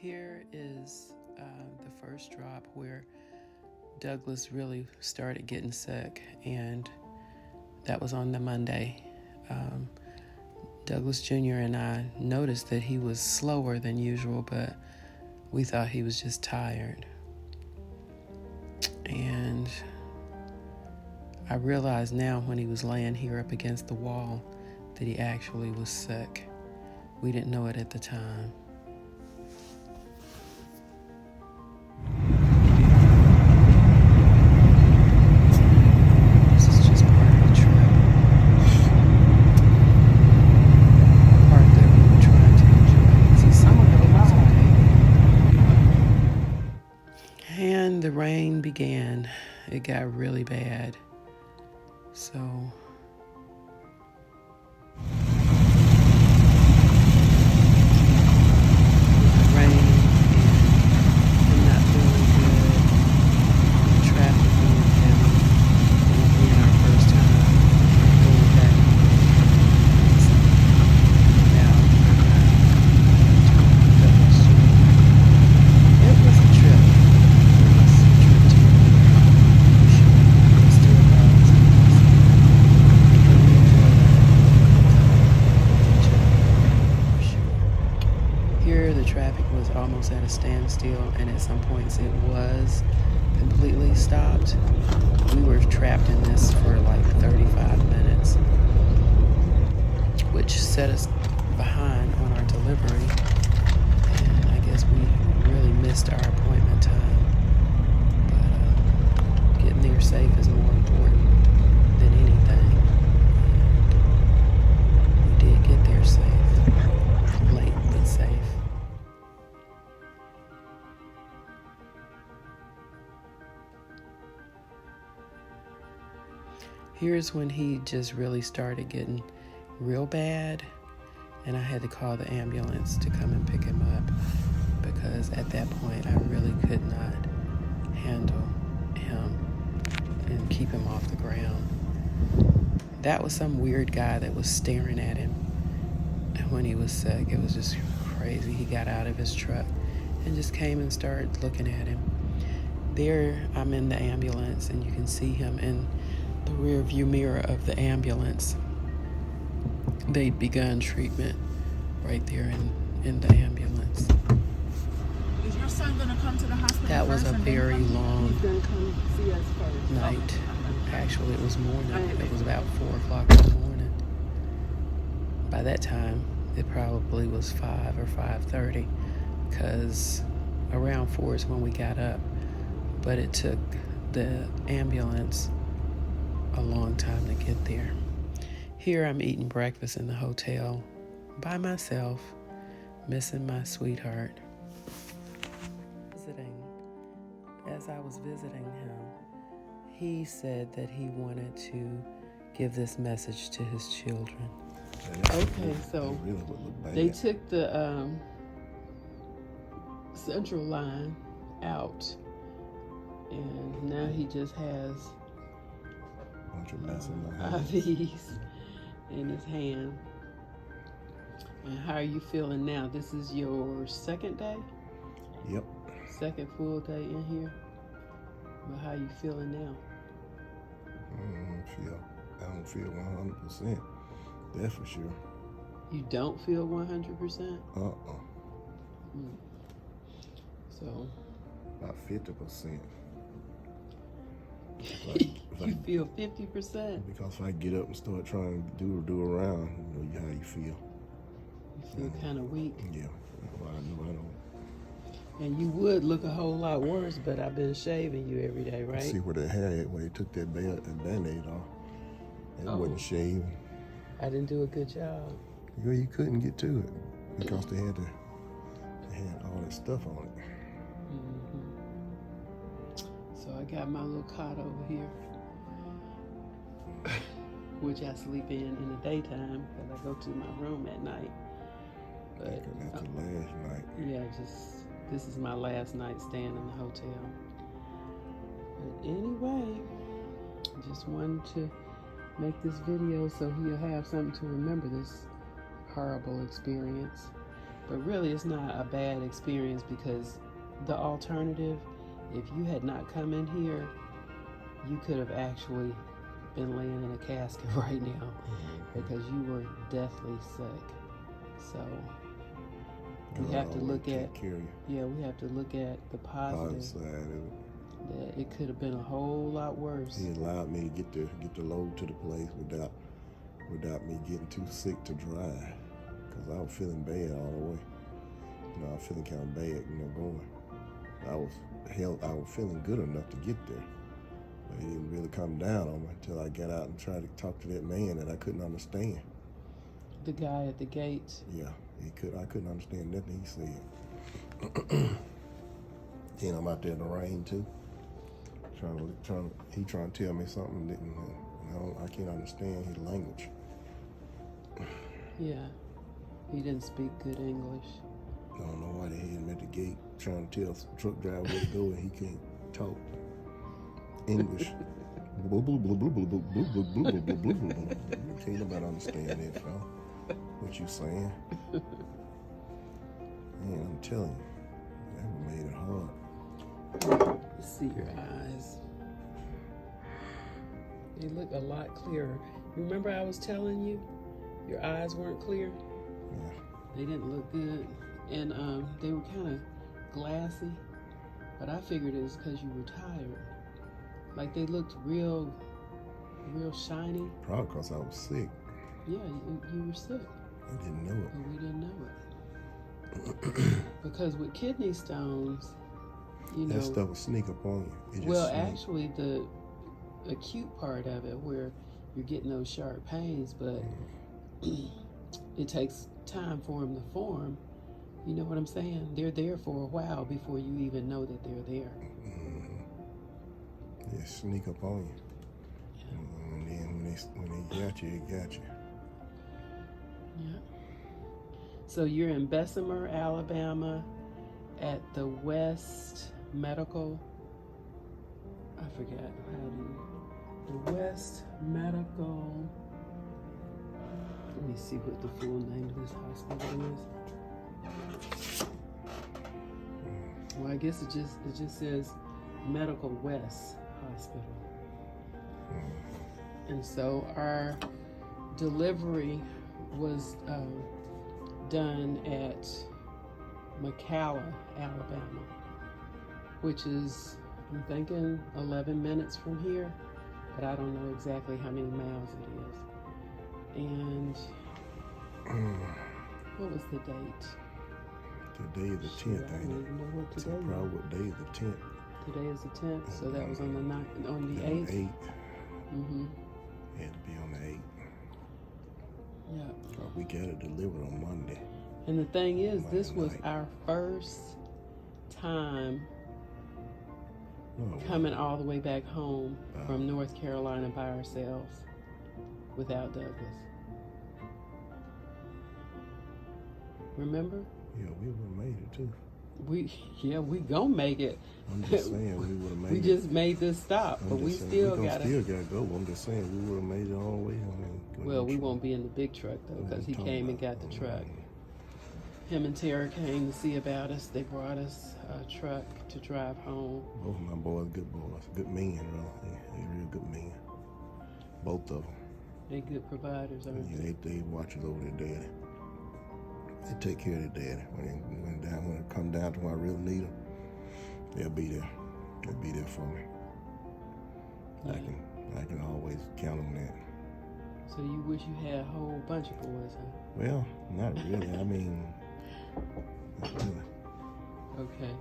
Here is the first drop where Douglas really started getting sick, and that was on the Monday. Douglas Jr. and I noticed that he was slower than usual, but we thought he was just tired. And I realized now when he was laying here up against the wall that he actually was sick. We didn't know it at the time. This is just part of the trip. Part that we were trying to enjoy. See, some of it was okay. And the rain began. It got really bad. So almost at a standstill, and at some points it was completely stopped. We were trapped in this for like 35 minutes, which set us behind on our delivery, and I guess we really missed our appointment time. But getting there safe is more important than anything. And we did get there safe, late but safe. Here's when he just really started getting real bad, and I had to call the ambulance to come and pick him up, because at that point I really could not handle him and keep him off the ground. That was some weird guy that was staring at him when he was sick. It was just crazy. He got out of his truck and just came and started looking at him. There, I'm in the ambulance, and you can see him in the rear view mirror of the ambulance. They'd begun treatment right there in the ambulance. Is your son going to come to the hospital? That was a very long He's going to come see us first. night. Actually, it was morning. It was about 4 o'clock in the morning. By that time, it probably was 5 or 5:30, because around 4 is when we got up. But it took the ambulance a long time to get there. Here I'm eating breakfast in the hotel by myself, missing my sweetheart. As I was visiting him, he said that he wanted to give this message to his children. Okay, so they took the central line out, and now he just has IVs in his hand. And how are you feeling now? This is your second day? Yep. Second full day in here? But how are you feeling now? I don't feel 100%. That's for sure. You don't feel 100%? So? About 50%. You feel 50%? Because if I get up and start trying to do around, you know how you feel. You feel kind of weak? Yeah. Well, I know I don't. And you would look a whole lot worse, but I've been shaving you every day, right? See where they had it, when they took that Band-Aid off. It wasn't shaved. I didn't do a good job. Well, you couldn't get to it because they had all that stuff on it. So I got my little cot over here, which I sleep in the daytime because I go to my room at night. But that's the last night. Yeah, this is my last night staying in the hotel. But anyway, just wanted to make this video so he'll have something to remember this horrible experience. But really, it's not a bad experience because the alternative, if you had not come in here, you could have actually been laying in a casket right now because you were deathly sick. So we have to look at, we have to look at the positive side of it. That it could have been a whole lot worse. He allowed me to get the load to the place without me getting too sick to drive, because I was feeling bad all the way. You know, I was feeling kind of bad, you know, going. I was feeling good enough to get there, but he didn't really come down on me until I got out and tried to talk to that man that I couldn't understand. The guy at the gate. Yeah, I couldn't understand nothing he said. Then I'm out there in the rain too, he trying to tell me something that I can't understand his language. Yeah, he didn't speak good English. I don't know why they had him at the gate trying to tell some truck driver where to go and he can't talk English. Can't nobody understand that, fella. What you saying? Man, I'm telling you, that made it hard. See your eyes. They look a lot clearer. Remember I was telling you your eyes weren't clear? Yeah. They didn't look good. And they were kind of glassy. But I figured it was because you were tired. Like they looked real shiny. Probably because I was sick. Yeah, you were sick. I didn't know it. But we didn't know it. Because with kidney stones, you know, that stuff will sneak up on you. Well, actually, the acute part of it, where you're getting those sharp pains, but it takes time for them to form. You know what I'm saying? They're there for a while before you even know that they're there. They sneak up on you. Yeah. And then when they got you, it got you. Yeah. So you're in Bessemer, Alabama, at the West Medical. I forget the West Medical. Let me see what the full name of this hospital is. Well, I guess it just says Medical West Hospital. And so our delivery was done at McAllen, Alabama, which is, I'm thinking, 11 minutes from here, but I don't know exactly how many miles it is. And what was the date? Today is the 10th, I don't even know what today is. Probably what day is the 10th. Today is the 10th, so that was on the 8th. 8th. Mm-hmm. Had to be on the 8th. Yeah. We got it delivered on Monday. And the thing is, Monday this was night. our first time coming all the way back home from North Carolina by ourselves without Douglas. Remember? Yeah, we would have made it too. We gonna make it. I'm just saying we would have made it. We just made this stop, but we still gotta go. I'm just saying we would have made it all the way. Well, we won't be in the big truck though, because he came and got the truck. Him and Tara came to see about us. They brought us a truck to drive home. Both of my boys, good men, really. They real good men. Both of them. They good providers, aren't they? Yeah, they watch us over their daddy. They take care of their daddy. When it come down to when I really need them, they'll be there. They'll be there for me. Yeah. I can always count on that. So you wish you had a whole bunch of boys, huh? Well, not really. I mean, not really. Okay.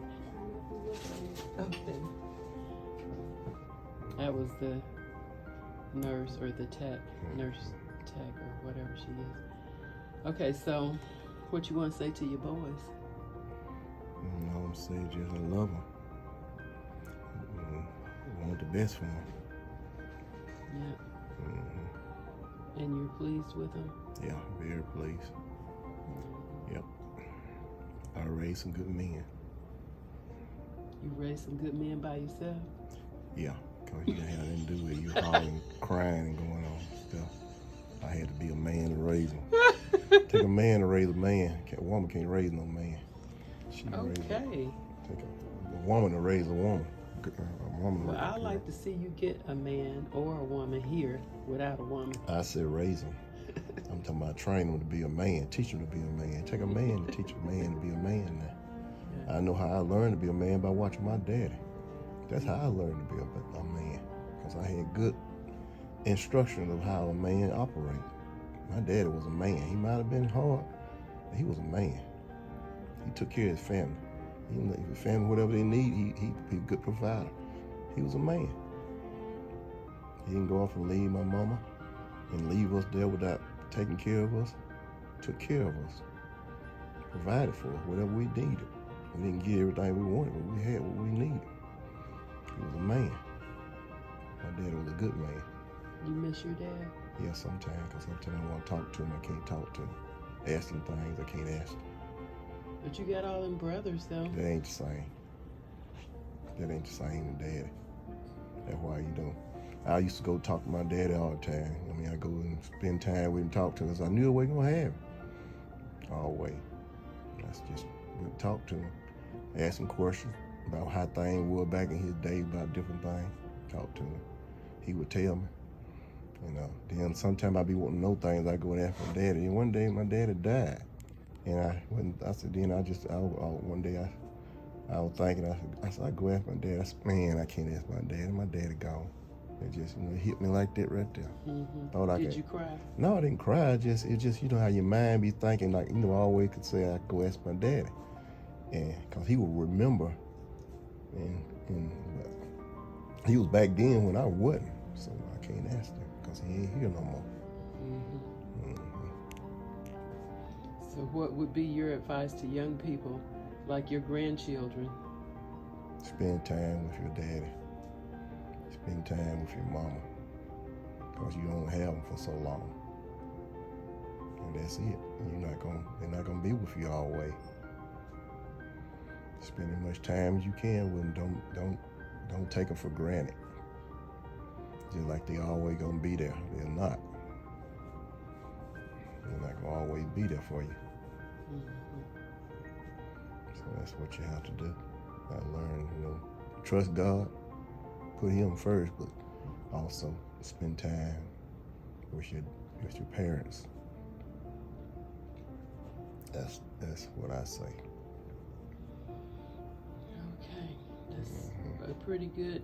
That was the nurse or the nurse tech or whatever she is. Okay, so what you want to say to your boys? I want to say just I love them. I want the best for them. Yeah. Mm-hmm. And you're pleased with them? Yeah, very pleased. Yep. I raised some good men. You raised some good men by yourself? Yeah, because you didn't have nothing to do with you hollering, crying, and going on stuff. I had to be a man to raise them. Take a man to raise a man. A woman can't raise no man. She Okay. Take a woman to raise a woman. Well, I like to see you get a man or a woman here without a woman. I said raise him. I'm talking about training him to be a man, teach him to be a man. Take a man to teach a man to be a man now. Yeah. I know how I learned to be a man by watching my daddy. That's how I learned to be a man, because I had good instructions of how a man operates. My daddy was a man. He might have been hard, but he was a man. He took care of his family. His family, whatever they need, he a good provider. He was a man. He didn't go off and leave my mama and leave us there without taking care of us. Took care of us. Provided for us, whatever we needed. We didn't get everything we wanted, but we had what we needed. He was a man. My dad was a good man. You miss your dad? Yeah, sometimes, because sometimes I want to talk to him, I can't talk to him. Ask him things I can't ask him. But you got all them brothers, though. That ain't the same. That ain't the same as daddy. That's why you don't. I used to go talk to my daddy all the time. I mean, I go and spend time with him, talk to him, because I knew I wasn't going to have him. Always. That's just, we'd talk to him, ask him questions about how things were back in his day, about different things. Talk to him. He would tell me. You know, then sometimes I'd be wanting to know things. I go and ask my daddy. And one day my daddy died. And one day I was thinking, I said, I go ask my dad. I said, man, I can't ask my dad. My daddy gone. It just, it hit me like that right there. Mm-hmm. Did you cry? No, I didn't cry. It just, you know how your mind be thinking, like, I always could say, I go ask my daddy. And, cause he would remember. And he was back then when I wasn't. So I can't ask him, cause he ain't here no more. Mm-hmm. So what would be your advice to young people, like your grandchildren? Spend time with your daddy. Spend time with your mama, because you don't have them for so long. And that's it. They're not gonna be with you always. Spend as much time as you can with them. Don't take them for granted. Just like they always gonna be there. They're not. They're not gonna always be there for you. Mm-hmm. So that's what you have to do. I learned, trust God, put Him first, but also spend time with your parents. That's what I say. Okay, that's a pretty good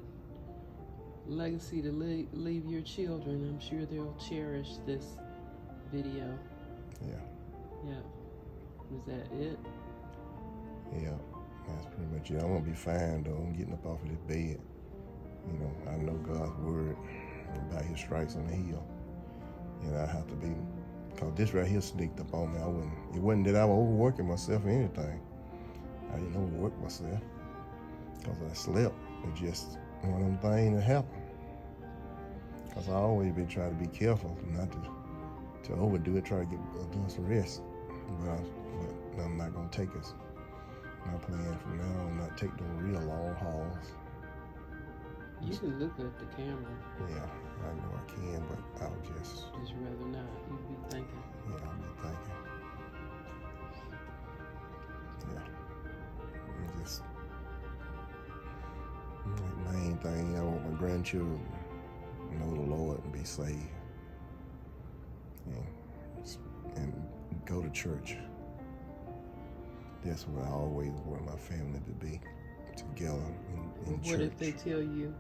legacy to leave your children. I'm sure they'll cherish this video. Yeah. Yeah. Is that it? Yeah, that's pretty much it. I'm gonna be fine though. I'm getting up off of this bed. I know God's word about His stripes on the heel. And I have to be, because this right here sneaked up on me. It wasn't that I was overworking myself or anything. I didn't overwork myself, because I slept. It just one of them things that happened. Because I always been trying to be careful not to overdo it, try to get some rest. But I'm not going to take it. My plan from now on, not take no real long hauls. You can look at the camera. Yeah, I know I can, but I'll just rather not. You'd be thinking. Yeah, I'll be thinking. Yeah. The main thing, I want my grandchildren to know the Lord and be saved. And go to church. That's what I always want my family to be, together in church. What if they tell you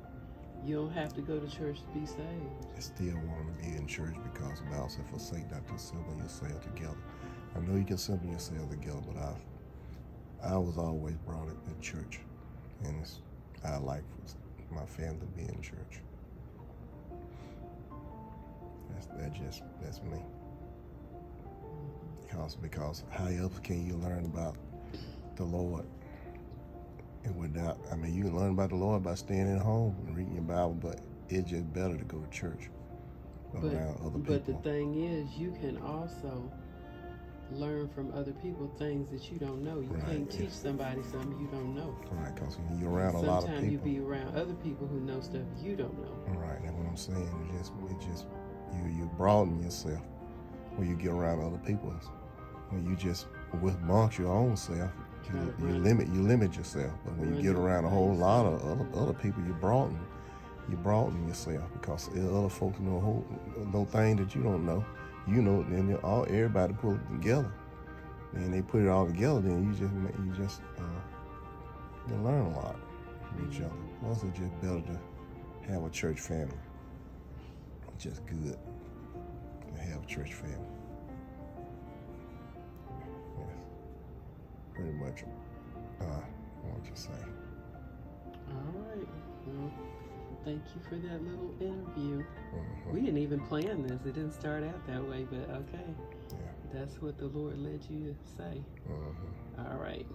don't have to go to church to be saved? I still want to be in church, because the Bible said, forsake not to assemble yourself together. I know you can assemble yourself together, but I was always brought up in church. And I like for my family to be in church. That's me. Because how else can you learn about the Lord? And you can learn about the Lord by staying at home and reading your Bible, but it's just better to go to church around other people. But the thing is, you can also learn from other people things that you don't know. You can't teach somebody something you don't know. Right, because you're around a lot of people. Sometimes you be around other people who know stuff you don't know. Right, that's what I'm saying. It just you broaden yourself when you get around other people. when you just with amongst your own self, you limit yourself. But when you get around a whole lot of other people, you broaden yourself, because other folks know things that you don't know. You know, then everybody pull it together, and they put it all together. Then you just you learn a lot from each other. Plus, it's just better to have a church family. It's just good to have a church family. Yes, pretty much. What you say? All right. Well, thank you for that little interview. Mm-hmm. We didn't even plan this. It didn't start out that way, but okay. Yeah. That's what the Lord led you to say. Mm-hmm. All right.